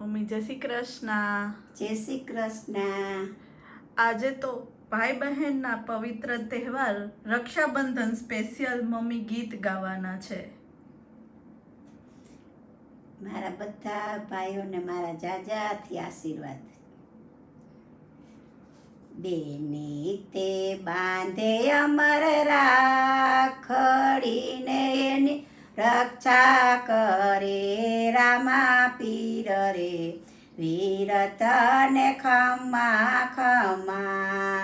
Mummy જય શ્રી કૃષ્ણ. જય શ્રી કૃષ્ણ. આજે તો ભાઈ બહેનના પવિત્ર તહેવાર રક્ષાબંધન સ્પેશિયલ મમ્મી ગીત ગાવાના છે. મારા બધા ભાઈઓને મારા જાજાથી આશીર્વાદ. બેની તે બાંધે અમર રાખડીને એની રક્ષા કરે રામા પીર રે વીર તને ખમા ખમા.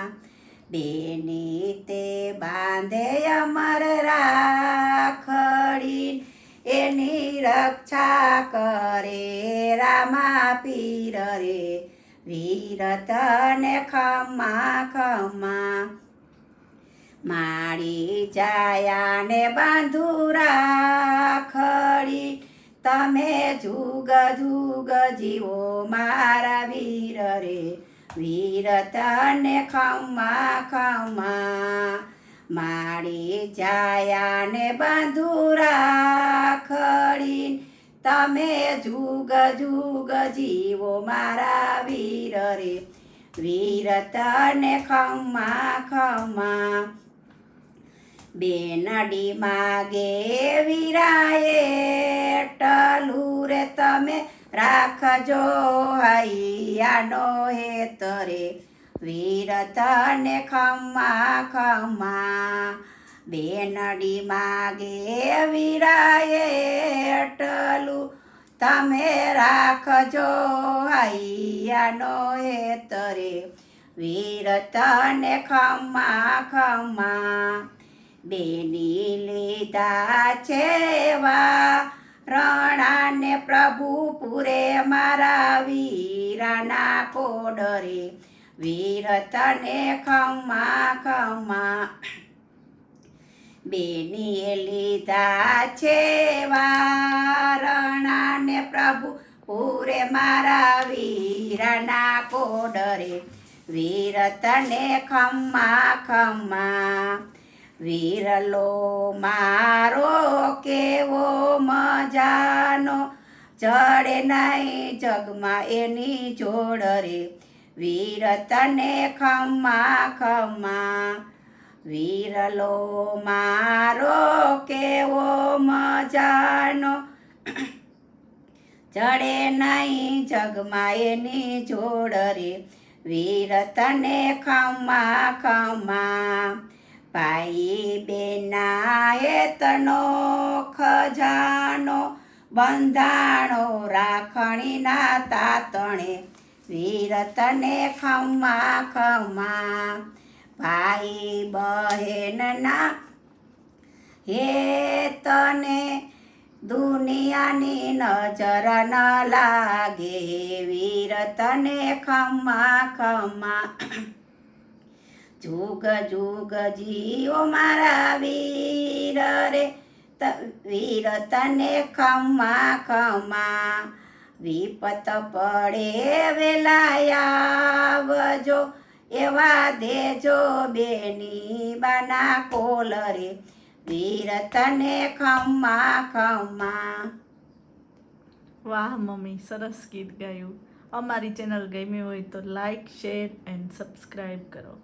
બેની તે બાંધે અમર રાખડી એની રક્ષા કરે રામા પીર રે વીર તને ખમા ખમા. મારી જાયાને બાંધુ રાખડી તમે જુગ જુગ જીવો મારા વીર રે વીર તને ખમા ખમા. મારી જાયાને બાંધુ રાખડી તમે જુગ જુગ જીવો મારા વીર રે વીર તને ખમા ખમા. બેનડી માગે વીરાએ ટલું રે તમે રાખજો હૈયાનો હેત રે વીર તને ખમા ખમા. બેનડી માગે વીરાએ ટલું તમે રાખજો હૈયાનો હેત રે વીર તને ખમા ખમા. બેની લીધા છે રણાને પ્રભુ પૂરે મારા વીરાના કોડરે વીર તને ખમા ખમા. બેની લીધા છે રણાને પ્રભુ પૂરે મારા વીરાના કોડરે વીર તને ખમા ખમા. વીરલો મારો કેવો મજાનો ચડે નહીં જગમાં એની જોડ રે વીર તને ખમા ખમા. વીરલો મારો કેવો મજાનો ચડે નહીં જગમાં એની જોડ રે વીર તને ખમા ખમા. ભાઈ બેના એતનો ખજાનો બંધાણો રાખણીના તાતણે વીર તને ખમા ખમા. ભાઈ બહેનના હેતને દુનિયાની નજર ન લાગે વીર તને ખમા ખમા. જુગ જુગ જીઓ મારા વીર રે વીર તને ખમા ખમા. વિપત પડે વેલાયાવજો એવા દેજો બેની બાના કોલ રે વીર તને ખમા ખમા. વાહ મમ્મી, સરસ ગીત ગાયું. અમારી ચેનલ ગમી હોય તો લાઈક, શેર એન્ડ સબસ્ક્રાઈબ કરો.